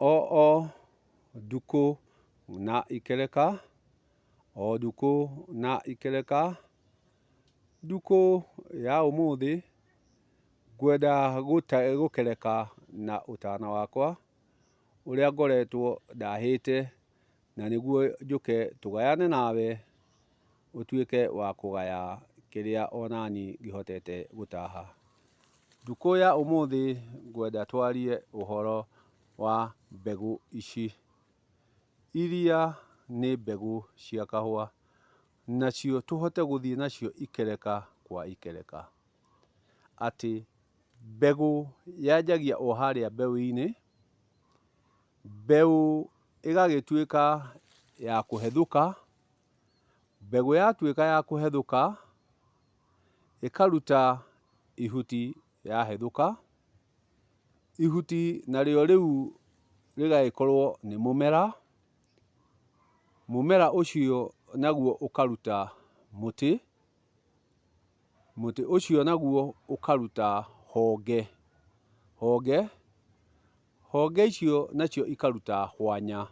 o ndukũ na ikereka, o ndukũ na ikereka. Ndukũ ya ũmũthĩ ngwenda gũkereka na ũtana wakwa ũrĩa ngoretwo ndahĩte, na nĩguo njũke tũgayane nawe ũtuĩke wa kũgaya kĩrĩa onani ngĩhotete gũtaha. Ndukũ ya ũmũthĩ ngwenda twarie ũhoro wa mbegũ ici. Iria nĩ mbegũ cia kahũa, nacio tũhote gũthiĩ nacio ikereka kwa ikereka. Atĩ mbegũ yanjagia o harĩa mbeũ-inĩ, mbeũ ĩgagĩtuĩka ya kũhethũka. Mbegũ yatuĩka ya kũhethũka, ĩkaruta ihuti yahethũka. Ihuti narĩo rĩu rĩgagĩkorwo nĩ mũmera. Mũmera ũcio naguo ũkaruta mũtĩ. Mũtĩ ũcio naguo ũkaruta honge. Honge icio nacio ikaruta hwanya.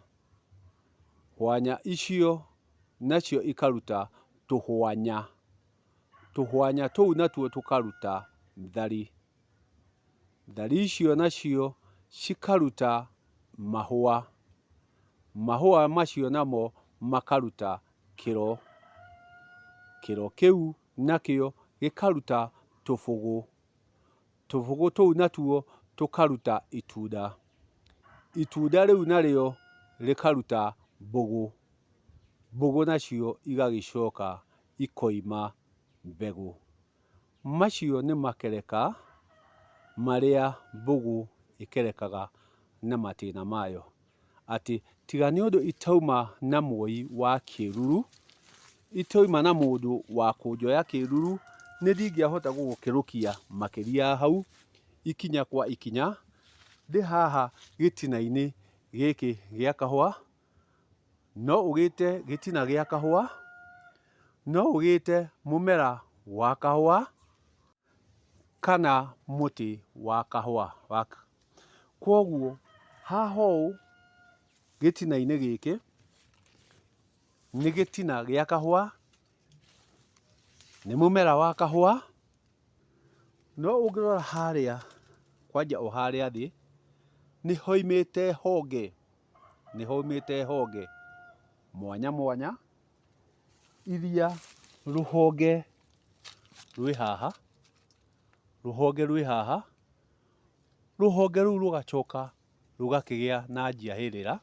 Hwanya icio nacio ikaruta tũhwanya. Tũhwanya tũu natuo tũkaruta thari. Thari icio nacio cikaruta mahũa. Mahũa macio namo makaruta kĩro. Kĩro kĩu nakĩo gĩkaruta tũbũgũ. Tũbũgũ tũu natuo tũkaruta itunda. Itunda rĩu narĩo rĩkaruta mbũgũ. Mbũgũ nacio igagĩcoka ikoima mbegũ. Macio nĩ makereka marĩa mbũgũ ĩkerekaga na matĩna mayo. Atĩ tiga nĩ ũndũ itauma na mwoi wa kĩruru, itauma na mũndũ wa kũnjoya kĩruru, nĩ ndingĩahota gũgũkerũkia makĩria hau, ikinya kwa ikinya. Ndĩ haha gĩtina-inĩ gĩkĩ gĩa kahũa. No ũgĩte gĩtina gĩa kahũa, no ũgĩte mũmera wa kahũa, kana mũtĩ wa kahũa. Kwoguo haha ũũ gĩtina-inĩ gĩkĩ nĩ gĩtina gĩa kahũa, nĩ mũmera wa kahũa. No ũngĩrora harĩa kwanja o harĩa thĩ, nĩ hoimĩte honge. Nĩ hoimĩte honge mwanya mwanya, iria rũhonge rwĩ haha. Rũhonge rwĩ haha. Rũhonge rũu rũgacoka rũgakĩgĩa na njiahĩrĩra.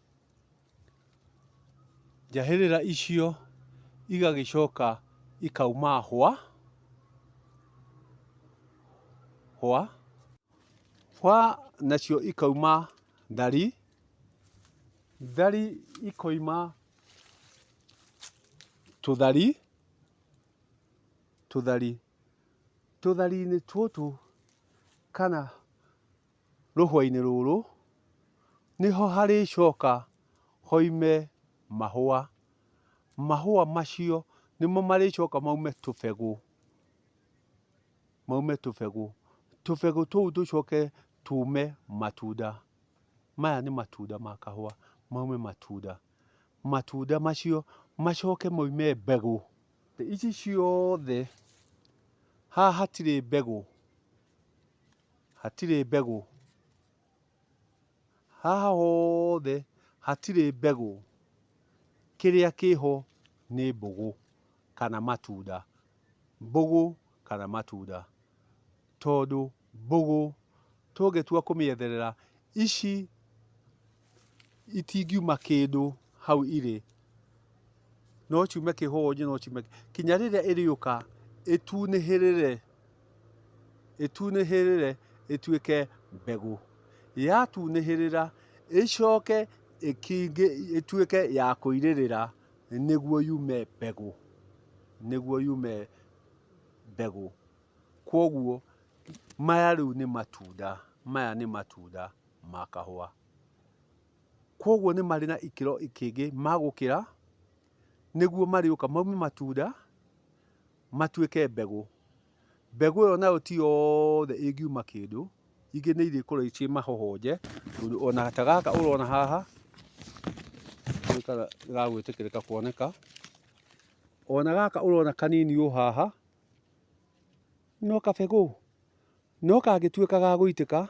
Njiahĩrĩra icio igagĩcoka ikauma hwa. Hwa nacio ikauma thari. Thari ikoima tũthari. Tũthari-inĩ tũtũ kana rũhwa-inĩ rũrũ nĩho harĩcoka hoime mahũa. Mahũa macio nĩmo marĩcoka maume tũbegũ. Tũbegũ tũu tũcoke tume matunda. Maya nĩ matunda ma kahũa, maume matunda. Matunda macio macoke moime mbegũ. Ici ciothe haha hatirĩ mbegũ. Hatirĩ mbegũ. Haha hothe hatirĩ mbegũ. Kĩrĩa kĩho nĩ mbũgũ kana matunda. Mbũgũ kana matunda. Tondũ mbũgũ tũngĩtua kũmĩetherera, ici itingiuma kĩndũ hau irĩ. No ciume kĩhonje, no ciume kinya rĩrĩa ĩrĩũka ĩtunĩhĩrĩre ĩtuĩke mbegũ. Yatunĩhĩrĩra ĩcoke ĩtuĩke ya kũirĩrĩra nĩguo yume mbegũ. Nĩguo yume mbegũ. Kwoguo maya rĩu nĩ matunda. Maya nĩ matunda ma kahũa. Kwoguo nĩ marĩ na ikĩro ikĩngĩ magũkĩra, nĩguo marĩũka maume matunda matuĩke mbegũ. Mbegũ ĩyo nayo ti yothe ĩngiuma kĩndũ. ingĩ nĩ irĩkorwo ciĩ mahohonje, ona ta gaka ũrona haha gagwĩtĩkĩrĩka kuoneka, ona gaka ũrona kanini o haha no kabegũ, no kangĩtuĩka ga gũitĩka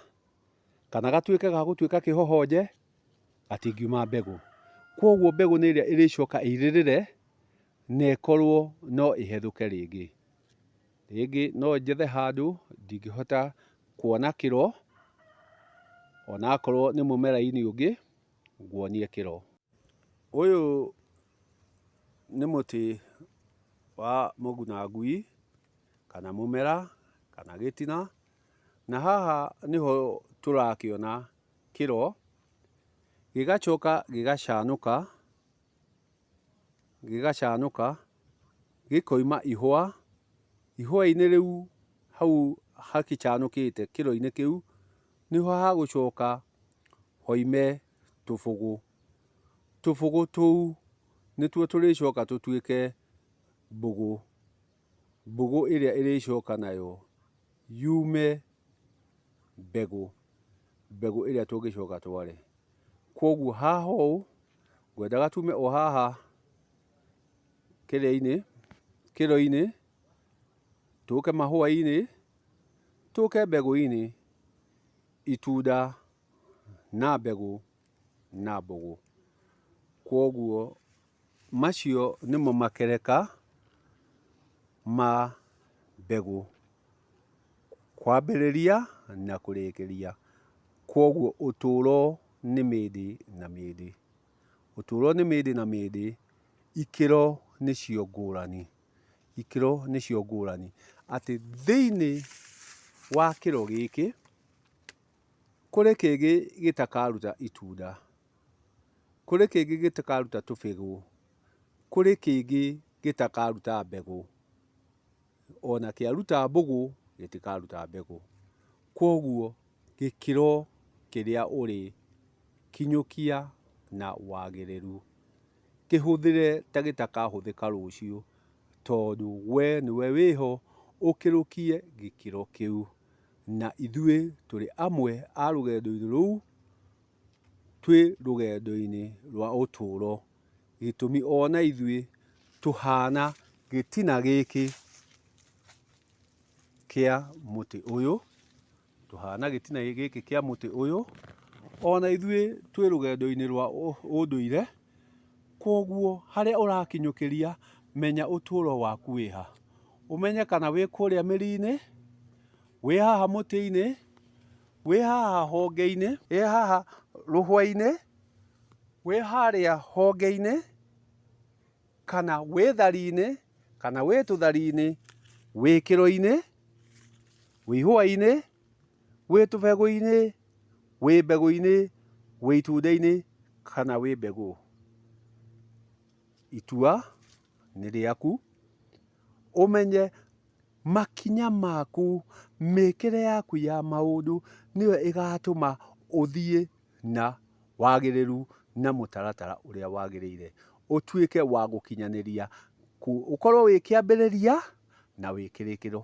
kana gatuĩke ga gũtuĩka kĩhohonje gatingiuma mbegũ. Koguo mbegũ nĩ ĩrĩa ĩrĩcoka ĩirĩrĩre na ĩkorwo no ĩhethũke rĩngĩ. Rĩngĩ no njethe handũ ndingĩhota kuona kĩro, onakorwo nĩ mũmera-inĩ ũngĩ nguonie kĩro. Ũyũ nĩ mũtĩ wa mũgunangui kana mũmera kana gĩtina, na haha nĩho tũrakĩona kĩro gĩgacoka gĩgacanũka gĩkoima ihũa. Ihũa-inĩ rĩu hau hakĩcanũkĩte kĩro-inĩ kĩu nĩho hagũcoka hoime tũbũgũ. Tũbũgũ tũu nĩtuo tũrĩcoka tũtuĩke mbũgũ. Mbũgũ ĩrĩa ĩrĩcoka nayo yume mbegũ, mbegũ ĩrĩa tũngĩcoka tware. Koguo haha ũũ ngwendaga tume o haha kĩro-inĩ, tũke mahũa-inĩ, tũke mbegũ-inĩ, itunda na mbegũ na mbũgũ. Koguo macio nĩmo makereka ma mbegũ, kwambĩrĩria na kũrĩkĩria. Koguo ũtũro nĩ mĩndĩ na mĩndĩ, ũtũro nĩ mĩndĩ na mĩndĩ, ikĩro nĩcio ngũrani, ikĩro nĩcio ngũrani. Atĩ thĩinĩ wa kĩro gĩkĩ kũrĩ kĩngĩ gĩtakaruta itunda, kũrĩ kĩngĩ gĩtakaruta tũbegũ, kũrĩ kĩngĩ gĩtakaruta mbegũ, ona kĩaruta mbũgũ gĩtikaruta mbegũ. Koguo gĩkĩro kĩrĩa ũrĩ kinyũkia na wagĩrĩru, kĩhũthĩre ta gĩtakahũthĩka rũciũ, tondũ we nĩwe wĩho ũkĩrũkie gĩkĩro kĩu. Na ithuĩ tũrĩ amwe a rũgendo-inĩ rũu, twĩ rũgendo-inĩ rwa ũtũro. Gĩtũmi ona ithuĩ tũhana gĩtina gĩkĩ kĩa mũtĩ ũyũ, tũhana gĩtina gĩkĩ kĩa mũtĩ ũyũ, ona ithuĩ twĩ rũgendo-inĩ rwa ũndũire. Koguo harĩa ũrakinyũkĩria menya ũtũro waku wĩha, ũmenye kana wĩ kũrĩa mĩri-inĩ, wĩ haha mũtĩ-inĩ, wĩ haha honge-inĩ, wĩ haha rũhwa-inĩ, wĩ harĩa honge-inĩ, kana wĩ thari-inĩ, kana wĩ tũthari-inĩ, wĩ kĩro-inĩ, wĩ ihũa-inĩ, wĩ tũbegũ-inĩ, wĩ mbegũ-inĩ, wĩ itunda-inĩ, kana wĩ mbegũ. Itua nĩ rĩaku, ũmenye makinya maku, mĩkĩre yaku ya maũndũ nĩyo ĩgatũma ũthiĩ na wagĩrĩru na mũtaratara ũrĩa wagĩrĩire, ũtuĩke wa gũkinyanĩria, ũkorwo wĩ kĩambĩrĩria na wĩ kĩrĩkĩro,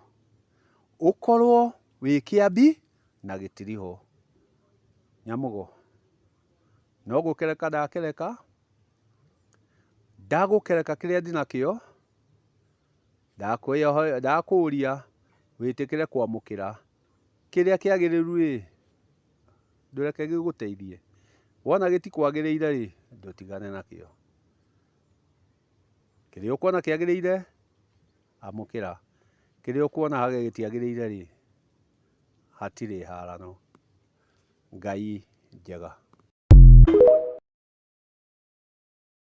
ũkorwo wĩ kĩambi na gĩtiriho. Nyamũgo, no gũkereka ndakereka, ndagũkereka kĩrĩa ndĩnakĩo, ndakũria wĩtĩkĩre kwamũkĩra kĩrĩa kĩagĩrĩru-ĩ, ndũreke gĩgũteithie. Wona gĩtikwagĩrĩire-rĩ, ndũtigane nakĩo. Kĩrĩa ũkuona kĩagĩrĩire amũkĩra, kĩrĩa ũkuona harĩa gĩtiagĩrĩire-rĩ, hatirĩ harano. Ngai njega.